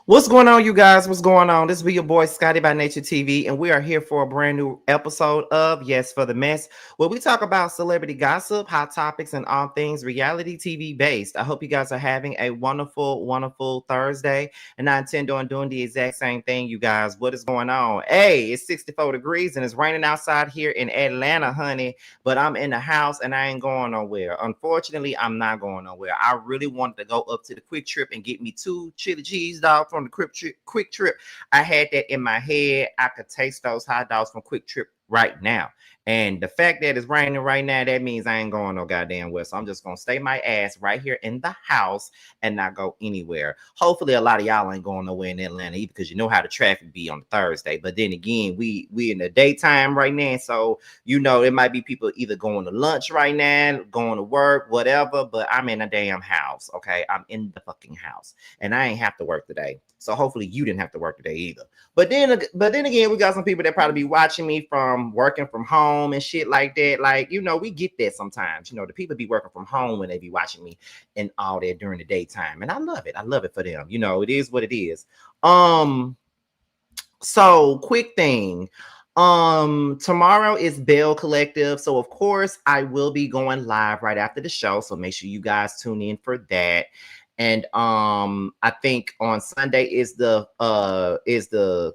What's going on, you guys? What's going on? This be your boy Scotty by Nature TV, and we are here for a brand new episode of Yes for the Mess, where we talk about celebrity gossip, hot topics, and all things reality TV based. I hope you guys are having a wonderful Thursday, and I intend on doing the exact same thing, you guys. What is going on? Hey, it's 64 degrees and it's raining outside here in Atlanta, honey, but I'm in the house and I ain't going nowhere. Unfortunately, I'm not going nowhere. I really wanted to go up to the Quick Trip and get me 2 chili cheese dogs from the Quick Trip. I had that in my head. I could taste those hot dogs from Quick Trip right now. And the fact that it's raining right now, that means I ain't going no goddamn well. So I'm just going to stay my ass right here in the house and not go anywhere. Hopefully a lot of y'all ain't going nowhere in Atlanta either, because you know how the traffic be on Thursday. But then again, we in the daytime right now. So, you know, it might be people either going to lunch right now, going to work, whatever. But I'm in a damn house, okay? I'm in the fucking house. And I ain't have to work today. So hopefully you didn't have to work today either. But then again, we got some people that probably be watching me from working from home and shit like that. Like, you know, we get that sometimes. You know, the people be working from home when they be watching me and all that during the daytime. And I love it. I love it for them. You know, it is what it is. So quick thing. Tomorrow is Bell Collective. So of course I will be going live right after the show. So make sure you guys tune in for that. And I think on Sunday is the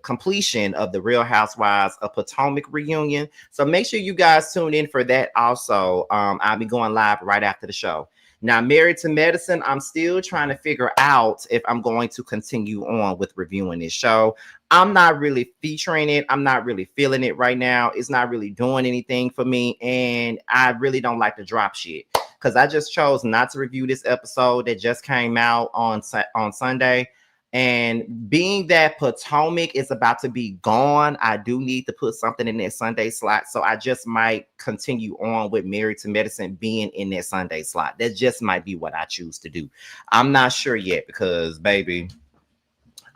completion of the Real Housewives of Potomac reunion. So make sure you guys tune in for that also. I'll be going live right after the show. Now, Married to Medicine, I'm still trying to figure out if I'm going to continue on with reviewing this show. I'm not really featuring it. I'm not really feeling it right now. It's not really doing anything for me. And I really don't like to drop shit, because I just chose not to review this episode that just came out on Sunday. And being that Potomac is about to be gone, I do need to put something in that Sunday slot. So I just might continue on with Married to Medicine being in that Sunday slot. That just might be what I choose to do. I'm not sure yet, because, baby,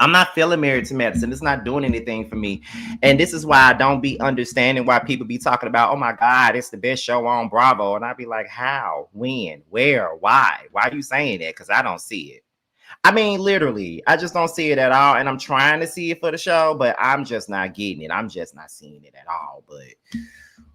I'm not feeling Married to Medicine. It's not doing anything for me. And this is why I don't be understanding why people be talking about, oh my God, it's the best show on Bravo. And I'd be like, how, when, where, why? Why are you saying that? Because I don't see it. I mean, literally, I just don't see it at all. And I'm trying to see it for the show, but I'm just not getting it. I'm just not seeing it at all. But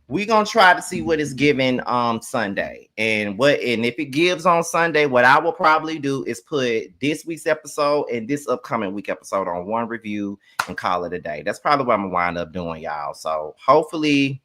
we're gonna try to see what it's giving Sunday. And if it gives on Sunday, what I will probably do is put this week's episode and this upcoming week episode on one review and call it a day. That's probably what I'm gonna wind up doing, y'all. So hopefully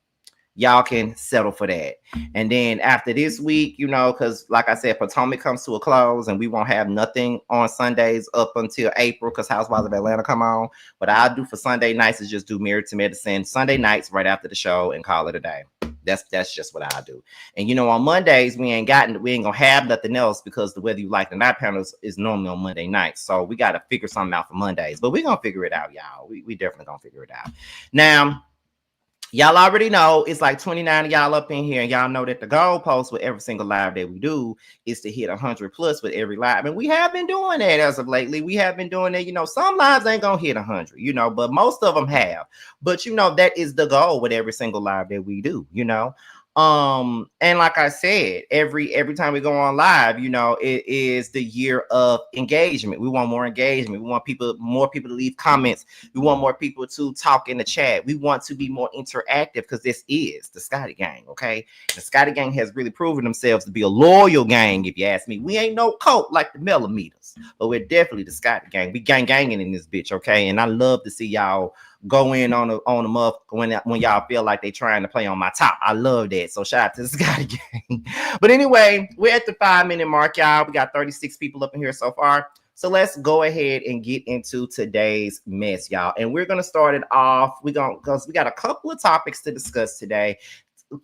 y'all can settle for that. And then after this week, you know, because like I said, Potomac comes to a close and we won't have nothing on Sundays up until April, because Housewives of Atlanta come on. What I'll do for Sunday nights is just do Married to Medicine Sunday nights right after the show and call it a day. That's just what I do. And you know, on Mondays we ain't gonna have nothing else, because the Whether You Like the Night panels is normally on Monday nights. So we got to figure something out for Mondays, but we're gonna figure it out, y'all. We definitely gonna figure it out. Now, y'all already know it's like 29 of y'all up in here, and y'all know that the goalpost with every single live that we do is to hit 100 plus with every live. And we have been doing that as of lately. We have been doing that. You know, some lives ain't gonna hit 100, you know, but most of them have. But you know, that is the goal with every single live that we do, you know. And like I said, every time we go on live, you know, it is the year of engagement. We want more engagement. We want more people to leave comments. We want more people to talk in the chat. We want to be more interactive, because this is the Scotty Gang. Okay, the Scotty Gang has really proven themselves to be a loyal gang, if you ask me. We ain't no cult like the millimeters, but we're definitely the Scotty Gang. We ganging in this bitch, okay? And I love to see y'all go in on them up when y'all feel like they trying to play on my top. I love that. So shout out to the Scotty Gang. But anyway, we're at the 5-minute mark, y'all. We got 36 people up in here so far. So let's go ahead and get into today's mess, y'all. And we're gonna start it off. Because we got a couple of topics to discuss today.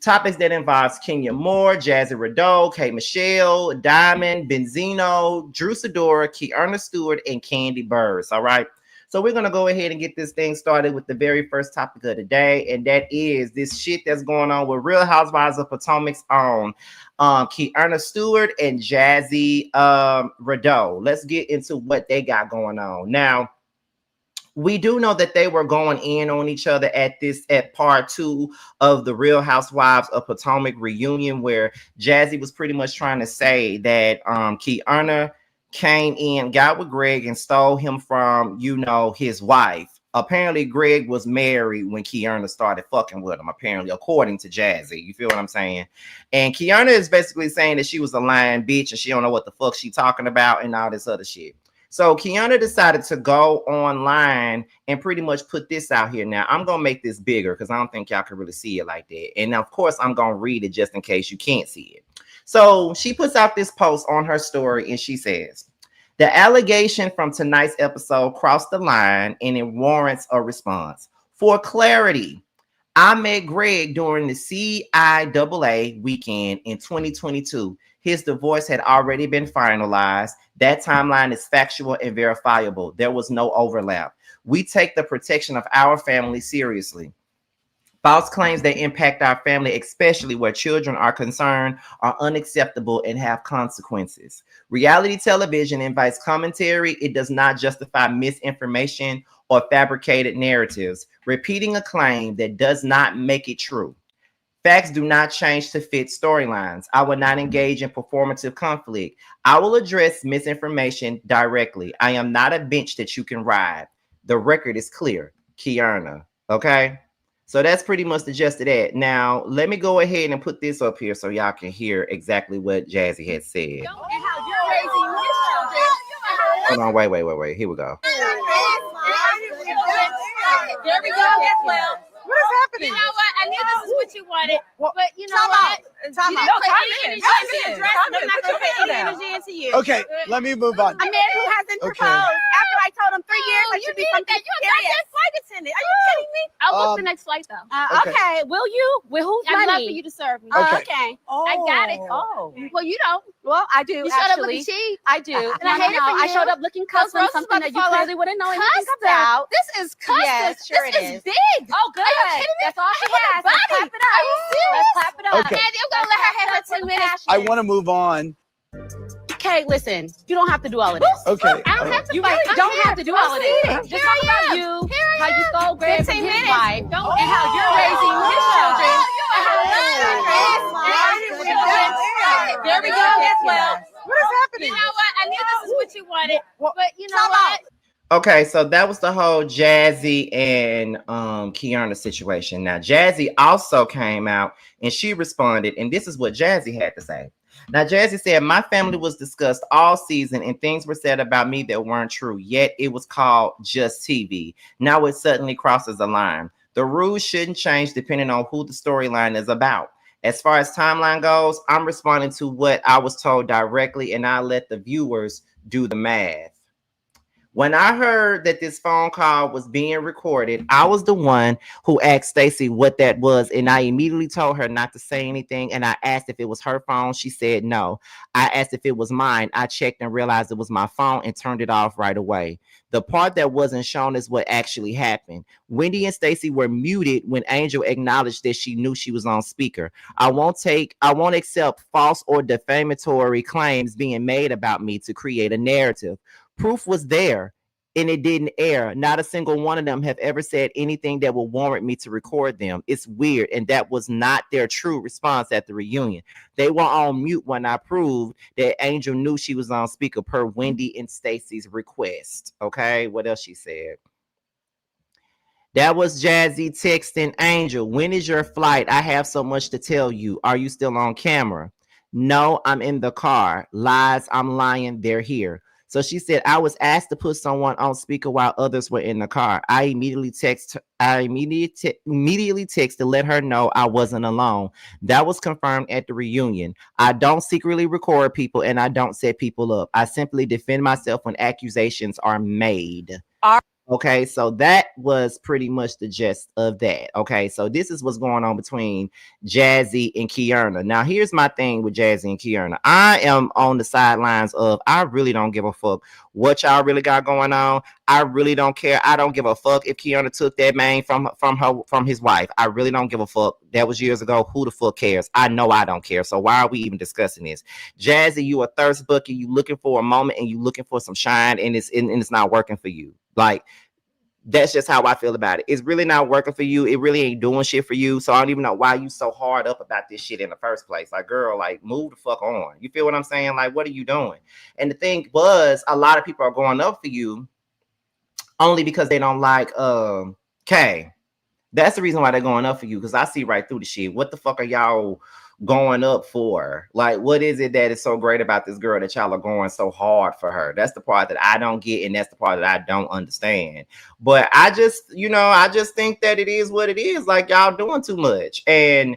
Topics that involves Kenya Moore, Jassi RHOP, K Michelle, Diamond, Benzino, Drew Sidora, Keiarna Stewart, and Kandi Burruss. All right. So we're going to go ahead and get this thing started with the very first topic of the day. And that is this shit that's going on with Real Housewives of Potomac's own Keiarna Stewart and Jassi RHOP. Let's get into what they got going on. Now, we do know that they were going in on each other at part 2 of the Real Housewives of Potomac reunion, where Jassi was pretty much trying to say that Keiarna came in, got with Greg, and stole him from, his wife. Apparently, Greg was married when Keiarna started fucking with him, apparently, according to Jassi. You feel what I'm saying? And Keiarna is basically saying that she was a lying bitch and she don't know what the fuck she talking about and all this other shit. So Keiarna decided to go online and pretty much put this out here. Now, I'm going to make this bigger because I don't think y'all can really see it like that. And of course, I'm going to read it just in case you can't see it. So she puts out this post on her story and she says, the allegation from tonight's episode crossed the line and it warrants a response. For clarity, I met Greg during the CIAA weekend in 2022. His divorce had already been finalized. That timeline is factual and verifiable. There was no overlap. We take the protection of our family seriously. False claims that impact our family, especially where children are concerned, are unacceptable and have consequences. Reality television invites commentary. It does not justify misinformation or fabricated narratives. Repeating a claim that does not make it true. Facts do not change to fit storylines. I will not engage in performative conflict. I will address misinformation directly. I am not a bench that you can ride. The record is clear. Keiarna. Okay? So that's pretty much the gist of that. Now, let me go ahead and put this up here so y'all can hear exactly what Jassi had said. Hold on, wait. Here we go. There we go. Well, what is happening? You know what? I knew this is what you wanted, but you know what? Time out. Okay, let me move on. A man who hasn't proposed after I told him 3 years I should be something serious. Flight attendant. Are you kidding me? I'll book the next flight though. Okay. Will you? With whose money? I'd love for you to serve me. Okay. I got it. Oh. Well, you don't. Well, I do. You showed up looking cheap. I do. And I hate it for you. I showed up looking custom, something that you clearly wouldn't know anything about. This is custom. Yes, sure this it is is. big. Oh, good. Are you kidding me? That's all she has. Let's clap it up. Are you serious? Let's clap it up. Okay. Andy, I'm gonna let her have her 2 minutes. I want to move on. Okay, listen. You don't have to do all of this. Okay. I don't have to. You really don't have to do all of this. Just talk about you, how you stole Greg from his wife, and how you're raising his children. There we go. Well, What is happening? You know what? I knew this is what you wanted, but you know what? Okay, so that was the whole Jassi and Keiarna situation. Now, Jassi also came out and she responded, and this is what Jassi had to say. Now, Jassi said, my family was discussed all season and things were said about me that weren't true, yet it was called just TV. Now it suddenly crosses a line. The rules shouldn't change depending on who the storyline is about. As far as timeline goes, I'm responding to what I was told directly and I let the viewers do the math. When I heard that this phone call was being recorded, I was the one who asked Stacey what that was, and I immediately told her not to say anything, and I asked if it was her phone. She said no. I asked if it was mine. I checked and realized it was my phone and turned it off right away. The part that wasn't shown is what actually happened. Wendy and Stacey were muted when Angel acknowledged that she knew she was on speaker. I won't accept false or defamatory claims being made about me to create a narrative. Proof was there and it didn't air. Not a single one of them have ever said anything that would warrant me to record them. It's weird. And that was not their true response at the reunion. They were on mute when I proved that Angel knew she was on speaker per Wendy and Stacey's request. Okay, what else she said? That was Jassi texting Angel. When is your flight? I have so much to tell you. Are you still on camera? No, I'm in the car. Lies, I'm lying. They're here. So she said, I was asked to put someone on speaker while others were in the car. I immediately text to let her know I wasn't alone. That was confirmed at the reunion. I don't secretly record people and I don't set people up. I simply defend myself when accusations are made. Okay, so that was pretty much the gist of that. Okay, so this is what's going on between Jassi and Keiarna. Now, here's my thing with Jassi and Keiarna. I am on the sidelines of I really don't give a fuck what y'all really got going on. I really don't care. I don't give a fuck if Keiarna took that man from his wife. I really don't give a fuck. That was years ago. Who the fuck cares? I know I don't care. So why are we even discussing this? Jassi, you a thirst bucket. You looking for a moment and you looking for some shine, and it's not working for you. Like, That's just how I feel about it. It's really not working for you. It really ain't doing shit for you. So I don't even know why you so hard up about this shit in the first place. Like, girl, like, move the fuck on. You feel what I'm saying? Like, what are you doing? And the thing was, a lot of people are going up for you only because they don't like Kay. That's the reason why they're going up for you, because I see right through the shit. What the fuck are y'all going up for? Like, what is it that is so great about this girl that y'all are going so hard for her? That's the part that I don't get, and that's the part that I don't understand. But I just think that it is what it is. Like, y'all doing too much. And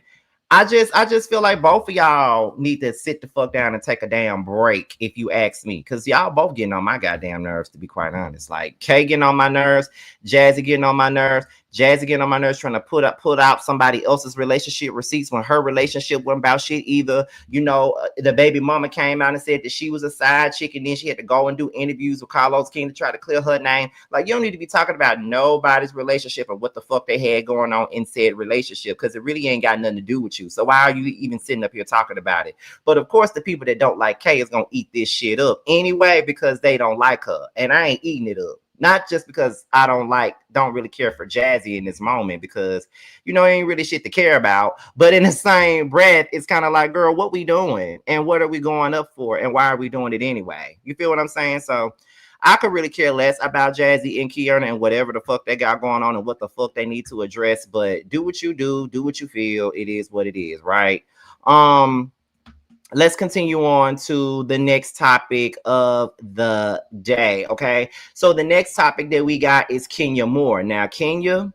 I just feel like both of y'all need to sit the fuck down and take a damn break, if you ask me, because y'all both getting on my goddamn nerves, to be quite honest. Like, Kay getting on my nerves, Jassi getting on my nerves. Jassi getting on my nerves, trying to put out somebody else's relationship receipts when her relationship wasn't about shit either. You know, the baby mama came out and said that she was a side chick, and then she had to go and do interviews with Carlos King to try to clear her name. Like, you don't need to be talking about nobody's relationship or what the fuck they had going on in said relationship, because it really ain't got nothing to do with you. So why are you even sitting up here talking about it? But of course, the people that don't like Kay is gonna eat this shit up anyway, because they don't like her, and I ain't eating it up. Not just because I don't really care for Jassi in this moment, because, you know, ain't really shit to care about. But in the same breath, it's kind of like, girl, what we doing? And what are we going up for? And why are we doing it anyway? You feel what I'm saying? So I could really care less about Jassi and Keiarna and whatever the fuck they got going on and what the fuck they need to address. But do what you do what you feel. It is what it is, right? Let's continue on to the next topic of the day. Okay, so the next topic that we got is Kenya Moore. Now, Kenya,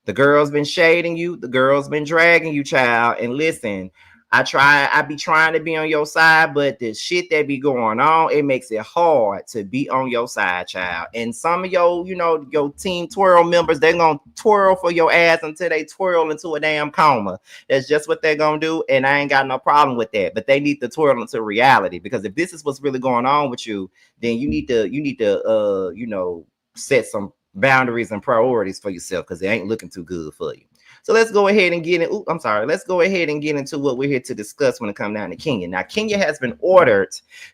the girl's been shading you, the girl's been dragging you, child. And listen, I be trying to be on your side, but the shit that be going on, it makes it hard to be on your side, child. And some of your, you know, your team twirl members, they're gonna twirl for your ass until they twirl into a damn coma. That's just what they're gonna do, and I ain't got no problem with that. But they need to twirl into reality, because if this is what's really going on with you, then you need to you know, set some boundaries and priorities for yourself, because it ain't looking too good for you. So let's go ahead and get in. Let's go ahead and get into what we're here to discuss when it comes down to Kenya. Now, Kenya has been ordered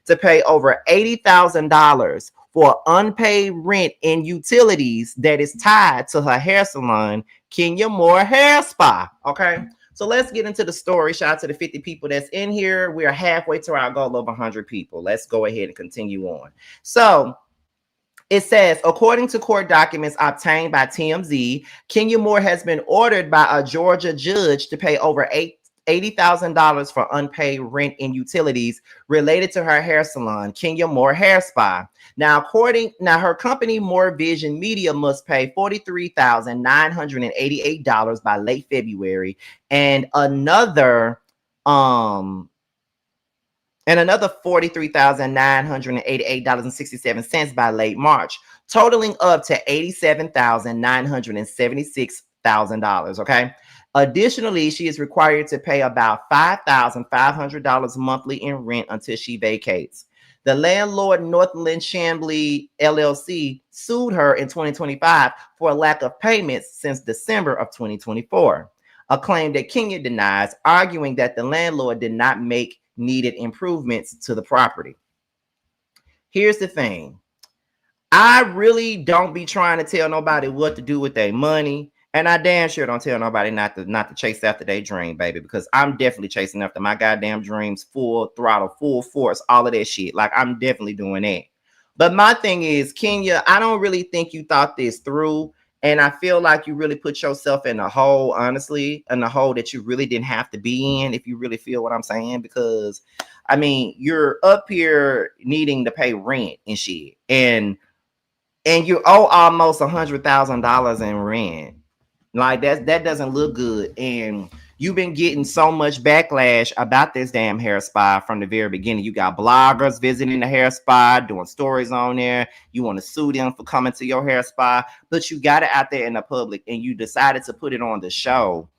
to pay over $80,000 for unpaid rent and utilities that is tied to her hair salon, Kenya Moore Hair Spa. Okay, so let's get into the story. Shout out to the 50 people that's in here. We are halfway to our goal of 100 people. Let's go ahead and continue on. So it says, according to court documents obtained by TMZ, Kenya Moore has been ordered by a Georgia judge to pay over $80,000 for unpaid rent and utilities related to her hair salon, Kenya Moore Hair Spa. Now, her company, More Vision Media, must pay $43,988 by late February, and another $43,988.67 by late March, totaling up to $87,976,000. Okay. Additionally, she is required to pay about $5,500 monthly in rent until she vacates. The landlord, Northland Chambly LLC, sued her in 2025 for a lack of payments since December of 2024, a claim that Kenya denies, arguing that the landlord did not make needed improvements to the property. Here's the thing. I really don't be trying to tell nobody what to do with their money, and I damn sure don't tell nobody not to chase after their dream, baby, because I'm definitely chasing after my goddamn dreams, full throttle, full force, all of that shit. Like, I'm definitely doing that. But my thing is, Kenya, I don't really think you thought this through. And I feel like you really put yourself in a hole, honestly, in a hole that you really didn't have to be in, if you really feel what I'm saying. Because, I mean, you're up here needing to pay rent and shit. And you owe almost $100,000 in rent. Like, that doesn't look good. And you've been getting so much backlash about this damn hair spa from the very beginning. You got bloggers visiting the hair spa, doing stories on there. You want to sue them for coming to your hair spa, but you got it out there in the public, and you decided to put it on the show.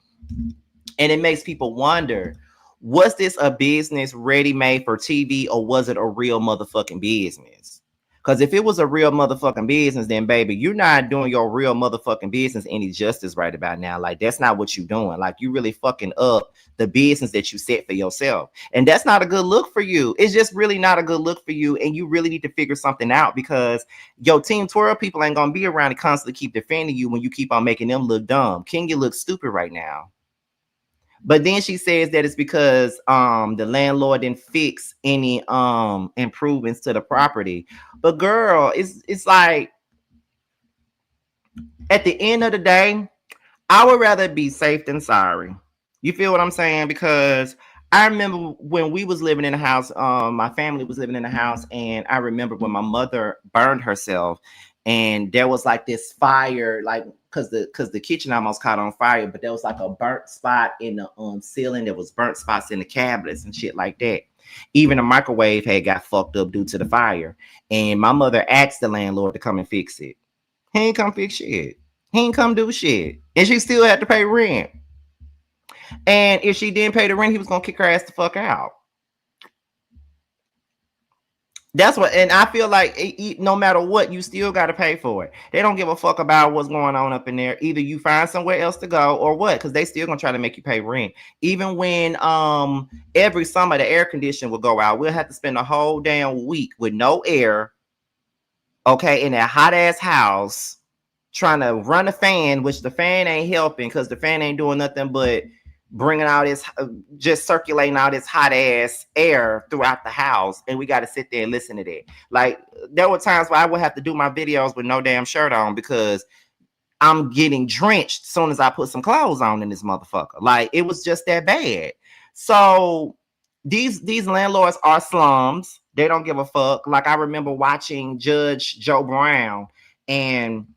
And it makes people wonder, was this a business ready-made for TV, or was it a real motherfucking business? Because if it was a real motherfucking business, then baby, you're not doing your real motherfucking business any justice right about now. Like, that's not what you're doing. Like, you really fucking up the business that you set for yourself. And that's not a good look for you. It's just really not a good look for you. And you really need to figure something out, because your Team Twirl people ain't gonna be around to constantly keep defending you when you keep on making them look dumb. Kenya looks stupid right now. But then she says that it's because the landlord didn't fix any improvements to the property. But girl, it's like, at the end of the day, I would rather be safe than sorry. You feel what I'm saying? Because I remember when we was living in a house, my family was living in a house, and I remember when my mother burned herself, and there was like this fire, like because the kitchen almost caught on fire, but there was like a burnt spot in the ceiling. There was burnt spots in the cabinets and shit like that. Even the microwave had got fucked up due to the fire. And my mother asked the landlord to come and fix it. He ain't come fix shit. He ain't come do shit. And she still had to pay rent. And if she didn't pay the rent, he was gonna kick her ass the fuck out. That's what, and I feel like no matter what, you still got to pay for it. They don't give a fuck about what's going on up in there. Either you find somewhere else to go or what, because they still gonna try to make you pay rent. Even when every summer the air conditioner will go out, we'll have to spend a whole damn week with no air, okay, in that hot ass house, trying to run a fan, which the fan ain't helping, because the fan ain't doing nothing but bringing out this, just circulating out this hot ass air throughout the house, and we got to sit there and listen to that. Like, there were times where I would have to do my videos with no damn shirt on, because I'm getting drenched as soon as I put some clothes on in this motherfucker. Like, it was just that bad. So these landlords are slums. They don't give a fuck. Like, I remember watching Judge Joe Brown, and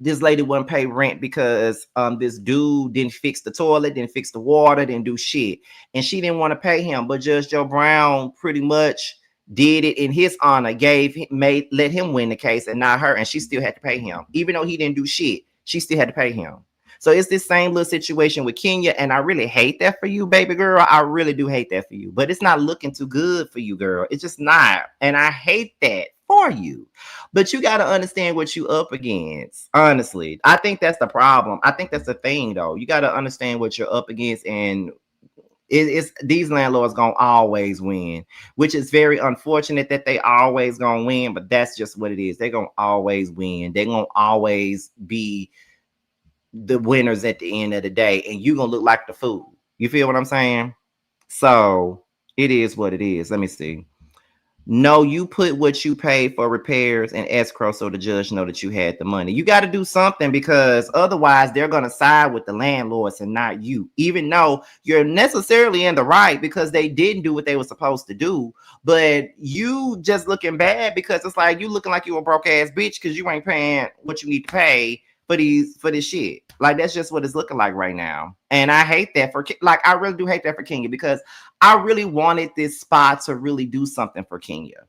this lady wouldn't pay rent because this dude didn't fix the toilet, didn't fix the water, didn't do shit. And she didn't want to pay him. But Judge Joe Brown pretty much did it in his honor, let him win the case and not her. And she still had to pay him. Even though he didn't do shit, she still had to pay him. So it's this same little situation with Kenya. And I really hate that for you, baby girl. I really do hate that for you. But it's not looking too good for you, girl. It's just not. And I hate that for you. But you got to understand what you up against. Honestly, I think that's the problem. I think that's the thing, though. You got to understand what you're up against, and it's these landlords gonna always win, which is very unfortunate that they always gonna win. But that's just what it is. They're gonna always win. They're gonna always be the winners at the end of the day, and you're gonna look like the fool. You feel what I'm saying? So it is what it is. Let me see. No, you put what you paid for repairs and escrow so the judge know that you had the money. You got to do something, because otherwise they're going to side with the landlords and not you, even though you're necessarily in the right because they didn't do what they were supposed to do. But you just looking bad because it's like you looking like you a broke ass bitch because you ain't paying what you need to pay for this shit. Like, that's just what it's looking like right now. And I hate that I really do hate that for Kenya, because I really wanted this spot to really do something for Kenya,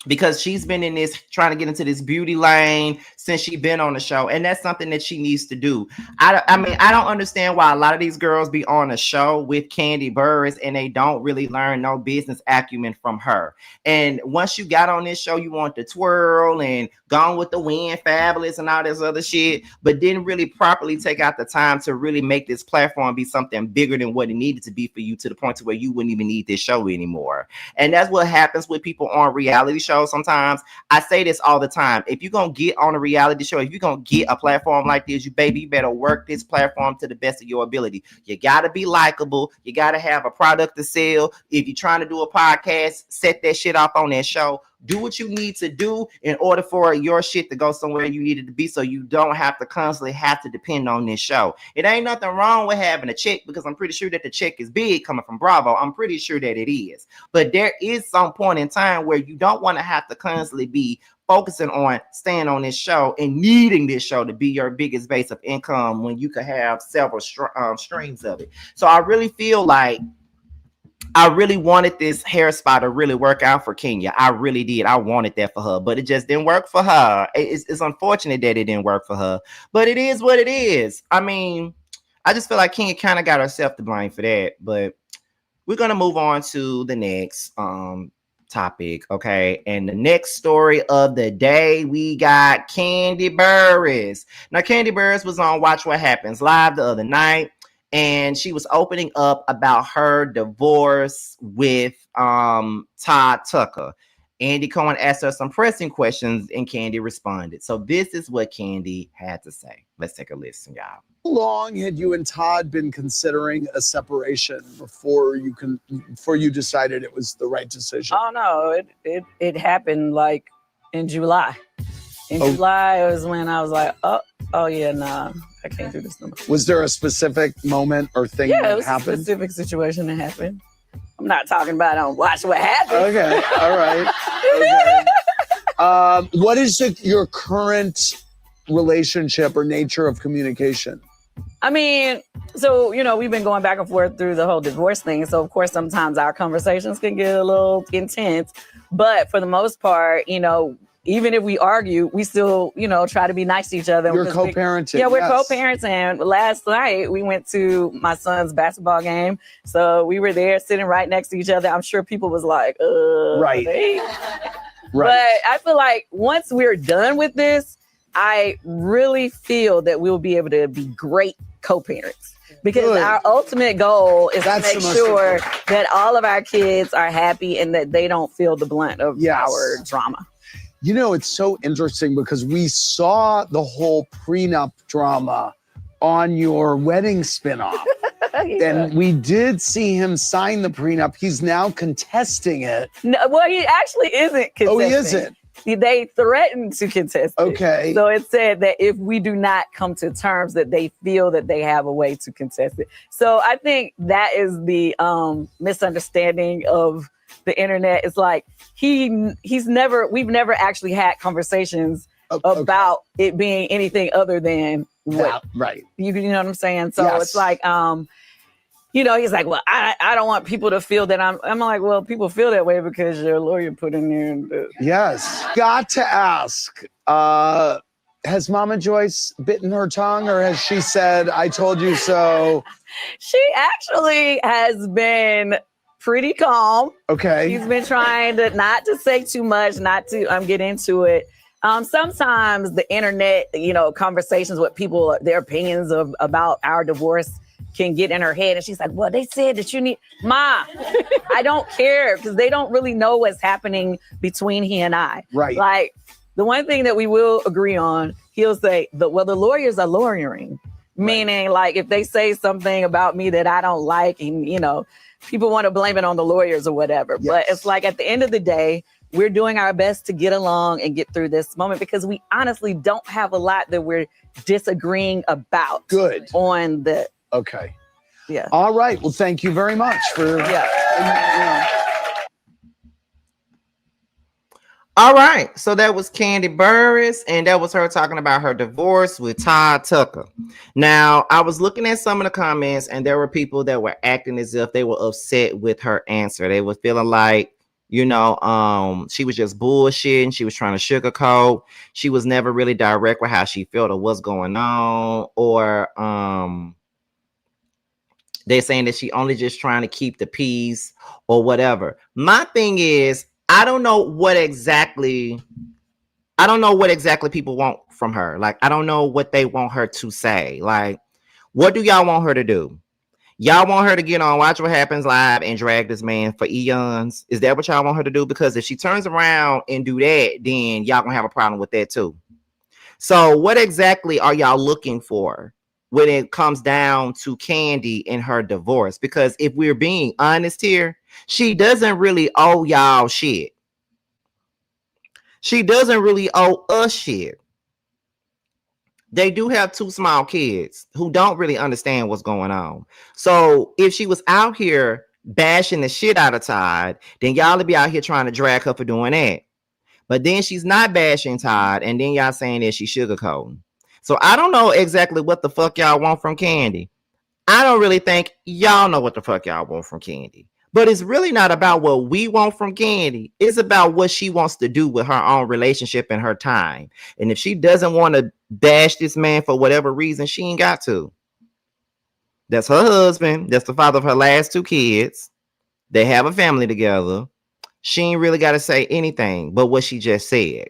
because she's been in this, trying to get into this beauty lane since she's been on the show. And that's something that she needs to do. I mean, I don't understand why a lot of these girls be on a show with Kandi Burruss and they don't really learn no business acumen from her. And once you got on this show, you want to twirl and Gone with the Wind, Fabulous, and all this other shit, but didn't really properly take out the time to really make this platform be something bigger than what it needed to be for you, to the point to where you wouldn't even need this show anymore. And that's what happens with people on reality shows. Sometimes I say this all the time. If you're gonna get on a reality show, if you're gonna get a platform like this, you better work this platform to the best of your ability. You gotta be likable. You gotta have a product to sell. If you're trying to do a podcast, set that shit off on that show. Do what you need to do in order for your shit to go somewhere you need it to be, so you don't have to constantly have to depend on this show. It ain't nothing wrong with having a check, because I'm pretty sure that the check is big coming from Bravo. I'm pretty sure that it is. But there is some point in time where you don't want to have to constantly be focusing on staying on this show and needing this show to be your biggest base of income when you could have several streams of it. So I really feel like I really wanted this hair spot to really work out for Kenya. I really did. I wanted that for her, but it just didn't work for her. It's unfortunate that it didn't work for her, but it is what it is. I mean, I just feel like Kenya kind of got herself to blame for that, but we're going to move on to the next. topic. Okay. And the next story of the day, we got Kandi Burruss. Now, Kandi Burruss was on Watch What Happens Live the other night, and she was opening up about her divorce with Todd Tucker. Andy Cohen asked her some pressing questions, and Kandi responded. So this is what Kandi had to say. Let's take a listen, y'all. How long had you and Todd been considering a separation before you decided it was the right decision? Oh no, it happened like in July. In July was when I was like, oh yeah, nah, I can't do this no more. Was there a specific moment or thing that it was happened? a specific situation that happened. I'm not talking about on Watch What Happens. Okay, all right. Okay. What is your current relationship or nature of communication? I mean, so, we've been going back and forth through the whole divorce thing. So, of course, sometimes our conversations can get a little intense. But for the most part, even if we argue, we still, try to be nice to each other. You're co-parenting. Yeah, we're co-parents. And last night we went to my son's basketball game. So we were there sitting right next to each other. I'm sure people was like, right. Hey. Right. But I feel like once we're done with this, I really feel that we'll be able to be great co-parents. Because our ultimate goal is to make sure that all of our kids are happy and that they don't feel the blunt of our drama. It's so interesting because we saw the whole prenup drama on your wedding spinoff. And we did see him sign the prenup. He's now contesting it. No, well, he actually isn't contesting. Oh, he isn't? They threatened to contest it. Okay. So it said that if we do not come to terms, that they feel that they have a way to contest it. So I think that is the misunderstanding of the internet. It's like we've never actually had conversations about it being anything other than what, right. You know what I'm saying? So it's like, he's like, well, I don't want people to feel that I'm like, well, people feel that way because your lawyer put in there. Yes. Got to ask, has Mama Joyce bitten her tongue or has she said, I told you so? She actually has been pretty calm. Okay. She's been trying to not to say too much, not to get into it. Sometimes the internet, conversations with people, their opinions about our divorce can get in her head. And she's like, well, they said that you need, Ma, I don't care because they don't really know what's happening between he and I. Right. Like the one thing that we will agree on, he'll say, the lawyers are lawyering. Meaning like if they say something about me that I don't like and, people want to blame it on the lawyers or whatever. Yes. But it's like at the end of the day, we're doing our best to get along and get through this moment because we honestly don't have a lot that we're disagreeing about. Good. On the... Okay. Yeah. All right. Well, thank you very much for... All right. So that was Kandi Burruss, and that was her talking about her divorce with Todd Tucker. Now, I was looking at some of the comments, and there were people that were acting as if they were upset with her answer. They were feeling like, she was just bullshitting. She was trying to sugarcoat. She was never really direct with how she felt or what's going on. Or they're saying that she only just trying to keep the peace or whatever. My thing is, I don't know what exactly people want from her. Like, I don't know what they want her to say. Like, what do y'all want her to do? Y'all want her to get on Watch What Happens Live and drag this man for eons? Is that what y'all want her to do? Because if she turns around and do that, then y'all gonna have a problem with that too. So what exactly are y'all looking for when it comes down to Kandi and her divorce? Because if we're being honest here, she doesn't really owe y'all shit. She doesn't really owe us shit. They do have two small kids who don't really understand what's going on. So if she was out here bashing the shit out of Todd, then y'all would be out here trying to drag her for doing that. But then she's not bashing Todd, and then y'all saying that she's sugarcoating. So I don't know exactly what the fuck y'all want from Kandi. I don't really think y'all know what the fuck y'all want from Kandi. But it's really not about what we want from Kandi. It's about what she wants to do with her own relationship and her time. And if she doesn't want to bash this man for whatever reason, she ain't got to. That's her husband. That's the father of her last two kids. They have a family together. She ain't really got to say anything but what she just said.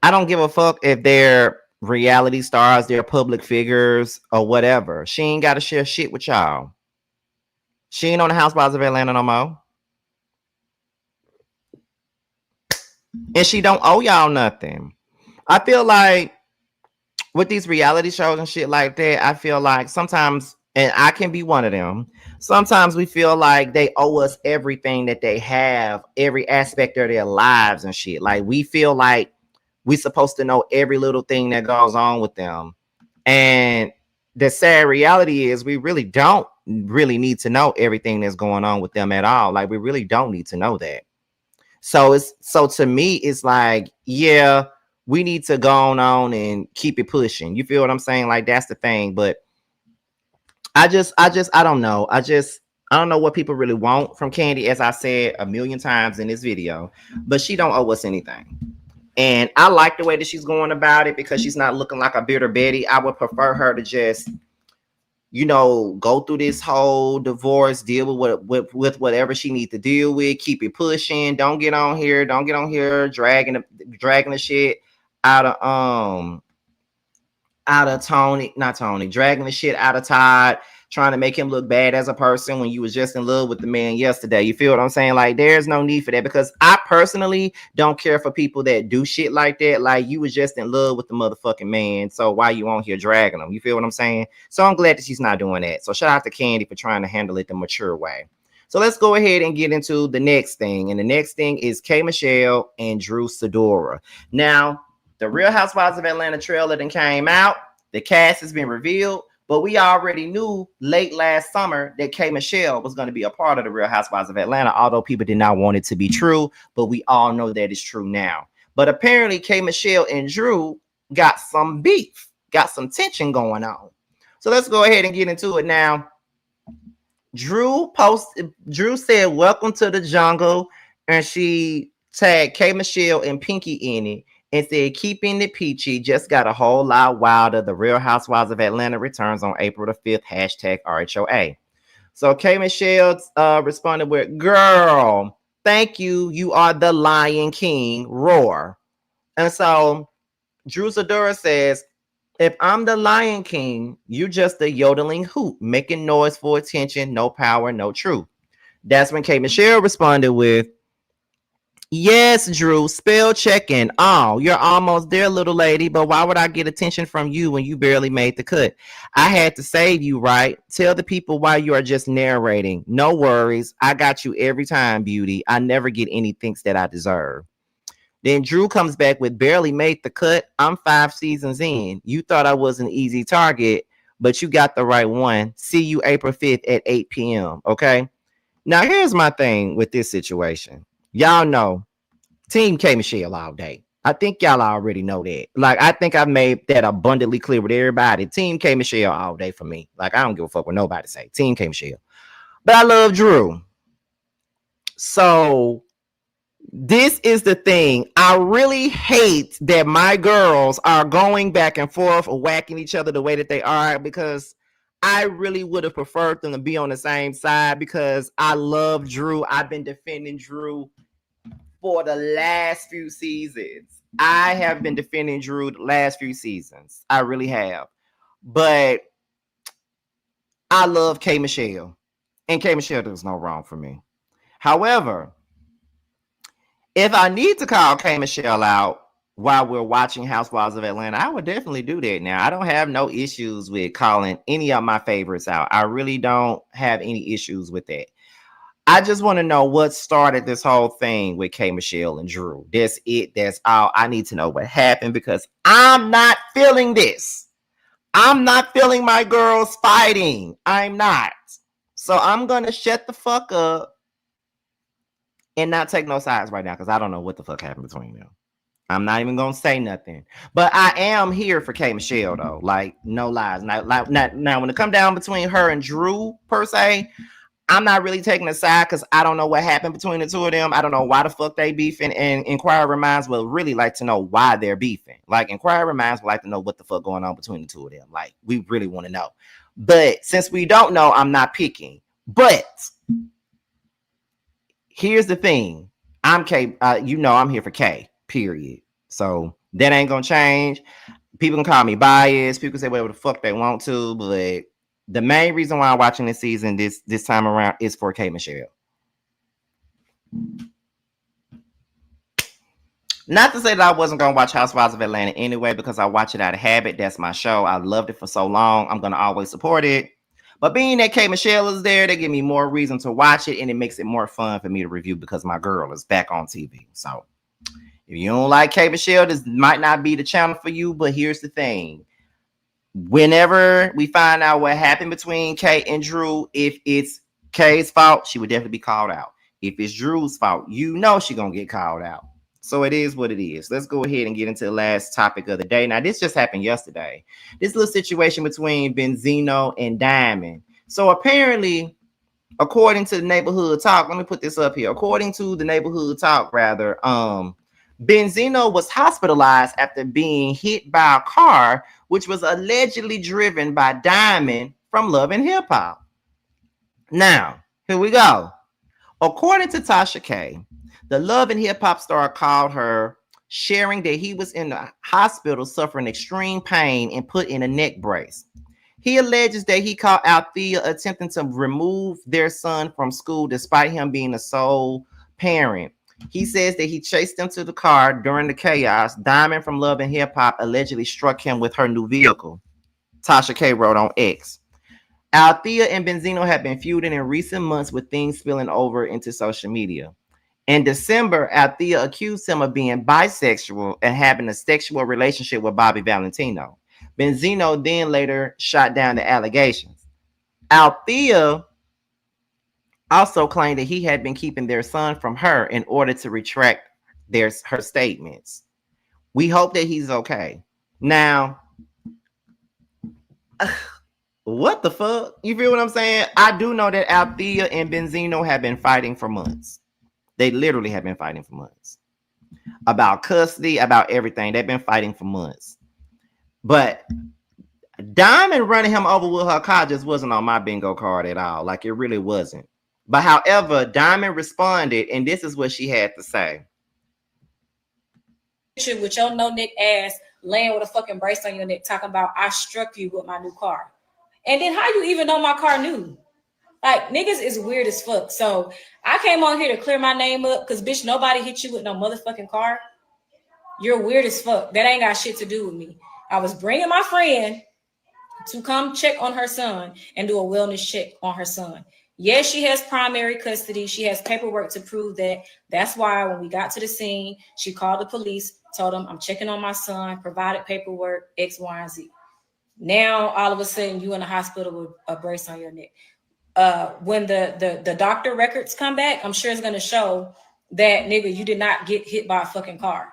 I don't give a fuck if they're reality stars, they're public figures, or whatever. She ain't got to share shit with y'all. She ain't on the Housewives of Atlanta no more. And she don't owe y'all nothing. I feel like with these reality shows and shit like that, I feel like sometimes, and I can be one of them, sometimes we feel like they owe us everything that they have, every aspect of their lives and shit. Like we feel like we're supposed to know every little thing that goes on with them. And the sad reality is we really don't really need to know everything that's going on with them at all. Like we really don't need to know that. So to me, it's like, yeah, we need to go on and keep it pushing. You feel what I'm saying? Like that's the thing. But I don't know. I don't know what people really want from Kandi, as I said a million times in this video, but she don't owe us anything. And I like the way that she's going about it because she's not looking like a bitter Betty. I would prefer her to just, you know, go through this whole divorce, deal with whatever she needs to deal with, keep it pushing. Don't get on here dragging the shit out of Tony, dragging the shit out of Todd, trying to make him look bad as a person when you was just in love with the man yesterday. You feel what I'm saying? Like there's no need for that, because I personally don't care for people that do shit like that. Like you was just in love with the motherfucking man, so why you on here dragging him? You feel what I'm saying? So I'm glad that she's not doing that. So shout out to Kandi for trying to handle it the mature way. So let's go ahead and get into the next thing. And the next thing is K. Michelle and Drew Sidora. Now, the Real Housewives of Atlanta trailer then came out. The cast has been revealed. But we already knew late last summer that K. Michelle was going to be a part of the Real Housewives of Atlanta, although people did not want it to be true. But we all know that it's true now. But apparently K. Michelle and Drew got some beef, got some tension going on. So let's go ahead and get into it now. Drew said, "Welcome to the jungle." And she tagged K. Michelle and Pinky in it. And said, "Keeping it peachy, just got a whole lot wilder. The Real Housewives of Atlanta returns on April the 5th, hashtag RHOA." So K. Michelle responded with, "Girl, thank you. You are the Lion King, roar." And so Drew Sidora says, "If I'm the Lion King, you just a yodeling hoot, making noise for attention, no power, no truth." That's when K. Michelle responded with, "Yes, Drew, spell checking. Oh, you're almost there, little lady, but why would I get attention from you when you barely made the cut? I had to save you, right? Tell the people why you are just narrating. No worries. I got you every time, beauty. I never get any thanks that I deserve." Then Drew comes back with, "Barely made the cut. I'm 5 seasons in. You thought I was an easy target, but you got the right one. See you April 5th at 8 p.m., okay? Now, here's my thing with this situation. Y'all know Team K. Michelle all day. I think y'all already know that. Like, I think I've made that abundantly clear with everybody. Team K. Michelle all day for me. Like, I don't give a fuck what nobody say. Team K. Michelle. But I love Drew. So this is the thing. I really hate that my girls are going back and forth or whacking each other the way that they are, because I really would have preferred them to be on the same side, because I love Drew. I've been defending Drew for the last few seasons. I have been defending Drew the last few seasons. I really have. But I love K. Michelle. And K. Michelle does no wrong for me. However, if I need to call K. Michelle out while we're watching Housewives of Atlanta, I would definitely do that. Now, I don't have no issues with calling any of my favorites out. I really don't have any issues with that. I just want to know what started this whole thing with K. Michelle and Drew. That's it. That's all. I need to know what happened, because I'm not feeling this. I'm not feeling my girls fighting. I'm not. So I'm going to shut the fuck up and not take no sides right now, because I don't know what the fuck happened between them. I'm not even going to say nothing. But I am here for K. Michelle, though. Like, no lies. Now, when it come down between her and Drew, per se, I'm not really taking a side, because I don't know what happened between the two of them. I don't know why the fuck they beefing. And Inquirer Minds will really like to know why they're beefing. Like, Inquirer Minds would like to know what the fuck going on between the two of them. Like, we really want to know. But since we don't know, I'm not picking. But here's the thing. I'm K. I'm here for K. Period. So that ain't gonna change. People can call me biased. People can say whatever the fuck they want to, but the main reason why I'm watching this season this time around is for K. Michelle. Not to say that I wasn't going to watch Housewives of Atlanta anyway, because I watch it out of habit. That's my show. I loved it for so long. I'm going to always support it. But being that K. Michelle is there, they give me more reason to watch it, and it makes it more fun for me to review because my girl is back on TV. So if you don't like K. Michelle, this might not be the channel for you, but here's the thing. Whenever we find out what happened between Kay and Drew, if it's Kay's fault, she would definitely be called out. If it's Drew's fault, she's going to get called out. So it is what it is. Let's go ahead and get into the last topic of the day. Now, this just happened yesterday. This little situation between Benzino and Diamond. So apparently, according to the neighborhood talk, let me put this up here. According to the neighborhood talk, rather, Benzino was hospitalized after being hit by a car, which was allegedly driven by Diamond from Love and Hip Hop. Now, here we go. According to Tasha K, the Love and Hip Hop star called her, sharing that he was in the hospital suffering extreme pain and put in a neck brace. He alleges that he caught Althea attempting to remove their son from school despite him being a sole parent. He says that he chased them to the car during the chaos. Diamond from Love and Hip Hop allegedly struck him with her new vehicle. Tasha K wrote on X. Althea and Benzino have been feuding in recent months with things spilling over into social media. In December, Althea accused him of being bisexual and having a sexual relationship with Bobby Valentino. Benzino then later shot down the allegations. Althea also claimed that he had been keeping their son from her in order to retract her statements. We hope that he's okay. Now, what the fuck? You feel what I'm saying? I do know that Althea and Benzino have been fighting for months. They literally have been fighting for months. About custody, about everything. They've been fighting for months. But Diamond running him over with her car just wasn't on my bingo card at all. Like, it really wasn't. But however, Diamond responded, and this is what she had to say. With your no-neck ass laying with a fucking brace on your neck talking about I struck you with my new car. And then how you even know my car new? Like, niggas is weird as fuck. So I came on here to clear my name up because, bitch, nobody hit you with no motherfucking car. You're weird as fuck. That ain't got shit to do with me. I was bringing my friend to come check on her son and do a wellness check on her son. Yes, she has primary custody. She has paperwork to prove that. That's why when we got to the scene, she called the police, told them I'm checking on my son, provided paperwork, X, Y, and Z. Now, all of a sudden, you in the hospital with a brace on your neck. When the doctor records come back, I'm sure it's going to show that, nigga, you did not get hit by a fucking car.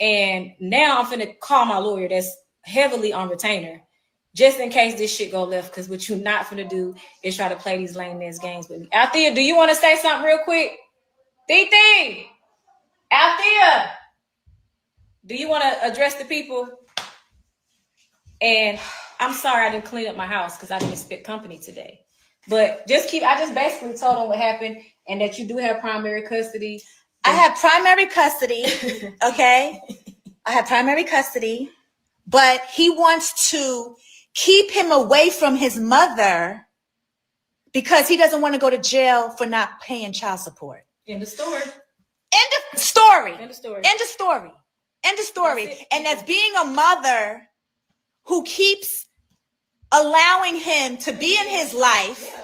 And now I'm finna call my lawyer that's heavily on retainer, just in case this shit go left, because what you're not finna do is try to play these lame ass games with me. Althea, do you want to say something real quick? Thee. Althea, do you want to address the people? And I'm sorry I didn't clean up my house because I didn't expect company today. But I just basically told them what happened and that you do have primary custody. I have primary custody, okay? I have primary custody, but he wants to keep him away from his mother because he doesn't want to go to jail for not paying child support. End of story. End of story. End of story. End of story. End of story. And as being a mother who keeps allowing him to be in his life,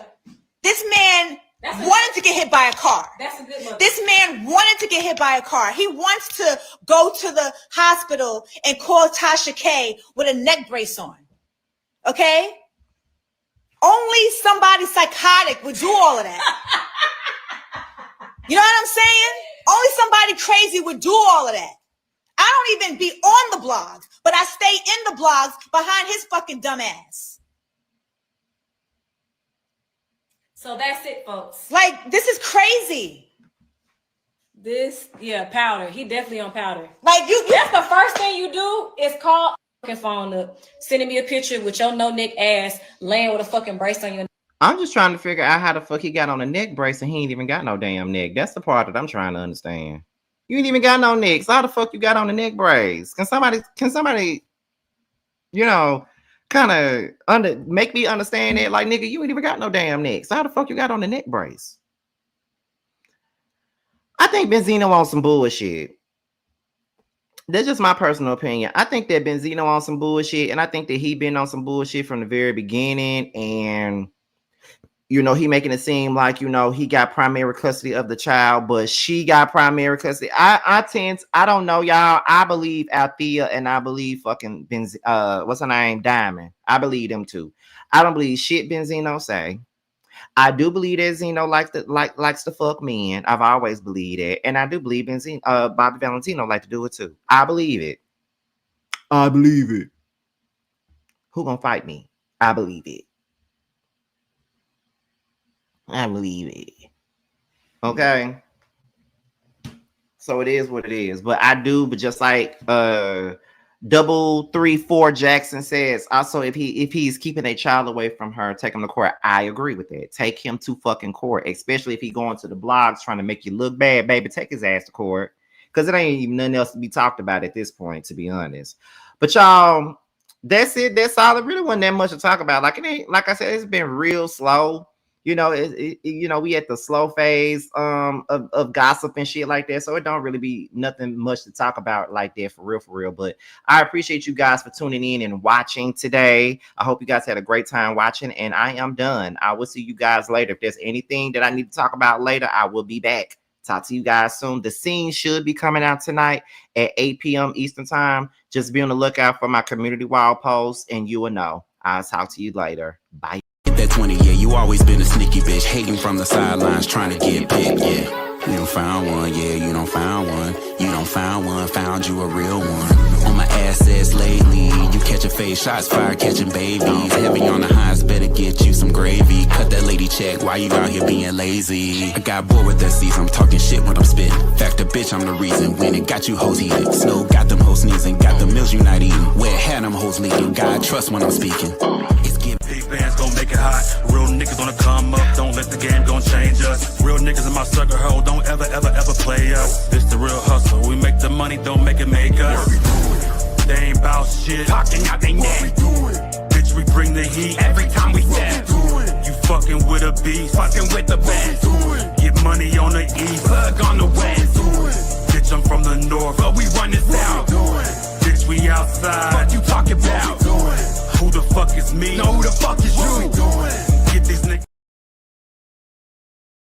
this man wanted to get hit by a car. That's a good mother. This man wanted to get hit by a car. He wants to go to the hospital and call Tasha K with a neck brace on. Okay? Only somebody psychotic would do all of that. You know what I'm saying? Only somebody crazy would do all of that. I don't even be on the blogs, but I stay in the blogs behind his fucking dumb ass. So that's it, folks. Like, this is crazy. Powder. He definitely on powder. Like, that's the first thing you do is call fucking phone up, sending me a picture with your no neck ass laying with a fucking brace on your neck. I'm just trying to figure out how the fuck he got on a neck brace and he ain't even got no damn neck. That's the part that I'm trying to understand. You ain't even got no neck. So how the fuck you got on the neck brace? Can somebody, you know, kind of make me understand that? Like, nigga, you ain't even got no damn neck. So how the fuck you got on the neck brace? I think Benzino on some bullshit. That's just my personal opinion. I think that Benzino on some bullshit, and I think that he been on some bullshit from the very beginning. And you know, he making it seem like, you know, he got primary custody of the child, but she got primary custody. I don't know, y'all. I believe Althea and I believe fucking what's her name, Diamond. I believe them too. I don't believe shit Benzino say. I do believe that Zeno likes to fuck men. I've always believed it. And I do believe Bobby Valentino like to do it too. I believe it. I believe it. Who gonna fight me? I believe it. I believe it. Okay. So it is what it is. But I do, but just like 334 Jackson says, also if he's keeping a child away from her, take him to court. I agree with that. Take him to fucking court, especially if he going to the blogs trying to make you look bad, baby. Take his ass to court, because it ain't even nothing else to be talked about at this point, to be honest. But y'all, that's it. That's all. It really wasn't that much to talk about. Like it ain't, like I said, it's been real slow. You know, you know, we at the slow phase of gossip and shit like that. So it don't really be nothing much to talk about like that for real. But I appreciate you guys for tuning in and watching today. I hope you guys had a great time watching, and I am done. I will see you guys later. If there's anything that I need to talk about later, I will be back. Talk to you guys soon. The scene should be coming out tonight at 8 p.m. Eastern time. Just be on the lookout for my community wall post, and you will know. I'll talk to you later. Bye. That 20, yeah, you always been a sneaky bitch, hating from the sidelines, trying to get big, yeah. You don't found one, yeah, you don't found one. You don't found one, found you a real one. On my assets lately, you catching face shots, fire catching babies. Heavy on the highs, better get you some gravy. Cut that lady check, why you out here being lazy? I got bored with that season, I'm talking shit when I'm spitting. Fact a bitch, I'm the reason, when it got you hoes heated. Snow got them hoes sneezing, got the meals you not eating. Where had them hoes leaking, God trust when I'm speaking. It's giving. Big bands gon' make it hot. Real niggas gonna come up. Don't let the game gon' change us. Real niggas in my sucker hole. Don't ever play us. This the real hustle. We make the money. Don't make it make us. They ain't bout shit. Talking out they neck. Bitch, we bring the heat every time we step. You fucking with a beast. Fucking with the best. Get money on the east. Plug on the west. Bitch, I'm from the north, but we run it south. Bitch, we outside. What you talking about? Who the fuck is me? No, who the fuck is you?